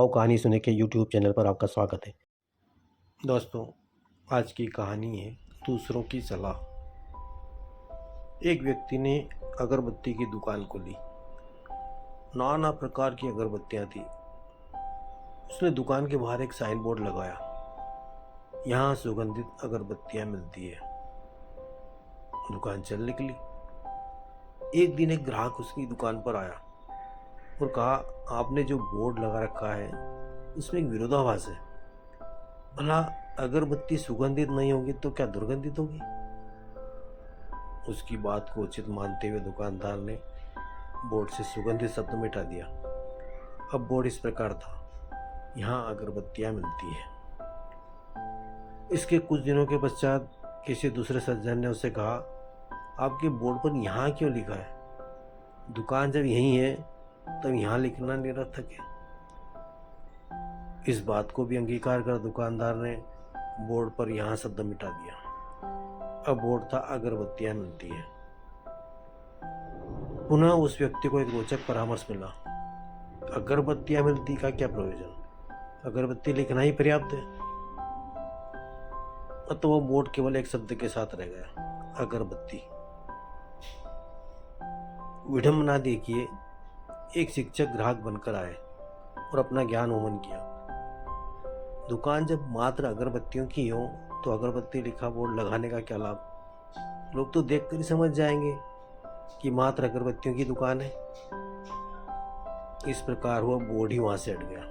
आओ कहानी सुने के यूट्यूब चैनल पर आपका स्वागत है। दोस्तों, आज की कहानी है दूसरों की सलाह। एक व्यक्ति ने अगरबत्ती की दुकान खोली। नाना प्रकार की अगरबत्तियां थी। उसने दुकान के बाहर एक साइन बोर्ड लगाया, यहाँ सुगंधित अगरबत्तियां मिलती है। दुकान चल निकली। एक दिन एक ग्राहक उसकी दुकान पर आया और कहा, आपने जो बोर्ड लगा रखा है उसमें एक विरोधाभास है। भला अगरबत्ती सुगंधित नहीं होगी तो क्या दुर्गंधित होगी? उसकी बात को उचित मानते हुए दुकानदार ने बोर्ड से सुगंधित शब्द मिटा दिया। अब बोर्ड इस प्रकार था, यहाँ अगरबत्तियां मिलती है। इसके कुछ दिनों के पश्चात किसी दूसरे सज्जन ने उससे कहा, आपके बोर्ड पर यहाँ क्यों लिखा है? दुकान जब यही है तब यहाँ लिखना निरर्थक है। इस बात को भी अंगीकार कर दुकानदार ने बोर्ड पर यहाँ शब्द मिटा दिया। अब बोर्ड था, अगरबत्तियां मिलती है। पुनः उस व्यक्ति को एक रोचक परामर्श मिला। अगरबत्तियां मिलती का क्या प्रयोजन? अगरबत्ती लिखना ही पर्याप्त है। तो वो बोर्ड केवल एक शब्द के साथ रह गया, अगरबत्ती। विडंबना देखिए, एक शिक्षक ग्राहक बनकर आए और अपना ज्ञान ओमन किया। दुकान जब मात्र अगरबत्तियों की हो तो अगरबत्ती लिखा बोर्ड लगाने का क्या लाभ? लोग तो देखकर ही समझ जाएंगे कि मात्र अगरबत्तियों की दुकान है। इस प्रकार हुआ बोर्ड ही वहां से हट गया।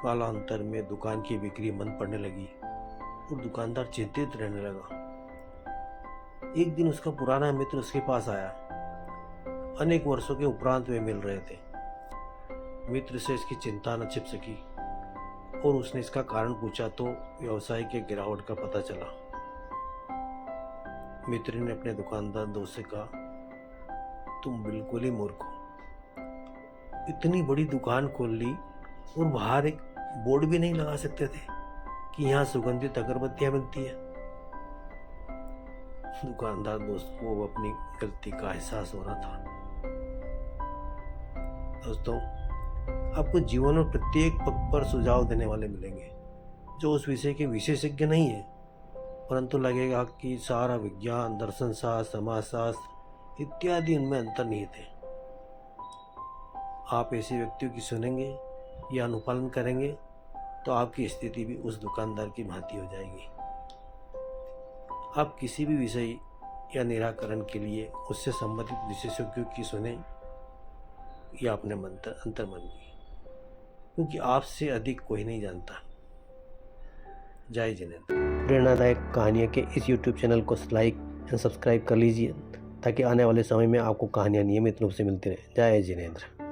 कालांतर में दुकान की बिक्री मंद पड़ने लगी और दुकानदार चिंतित रहने लगा। एक दिन उसका पुराना मित्र उसके पास आया। अनेक वर्षों के उपरांत वे मिल रहे थे। मित्र से इसकी चिंता न छिप सकी और उसने इसका कारण पूछा तो व्यवसाय के गिरावट का पता चला। मित्र ने अपने दुकानदार दोस्त से कहा, तुम बिल्कुल ही मूर्ख हो। इतनी बड़ी दुकान खोल ली और बाहर एक बोर्ड भी नहीं लगा सकते थे कि यहाँ सुगंधित अगरबत्तियां मिलती है। दुकानदार दोस्त को अपनी गलती का एहसास हो रहा था। दोस्तों, आपको जीवन में प्रत्येक पग पर सुझाव देने वाले मिलेंगे जो उस विषय के विशेषज्ञ नहीं है, परंतु लगेगा कि सारा विज्ञान, दर्शन शास्त्र, समाजशास्त्र इत्यादि उनमें अंतर्निहित है। आप ऐसे व्यक्तियों की सुनेंगे या अनुपालन करेंगे तो आपकी स्थिति भी उस दुकानदार की भांति हो जाएगी। आप किसी भी विषय या निराकरण के लिए उससे संबंधित विशेषज्ञों की सुने या अपने अंतर्मन की, क्योंकि आपसे अधिक कोई नहीं जानता। जय जिनेंद्र। प्रेरणादायक कहानियों के इस यूट्यूब चैनल को लाइक एंड सब्सक्राइब कर लीजिए ताकि आने वाले समय में आपको कहानियाँ नियमित रूप से मिलती रहे। जय जिनेंद्र।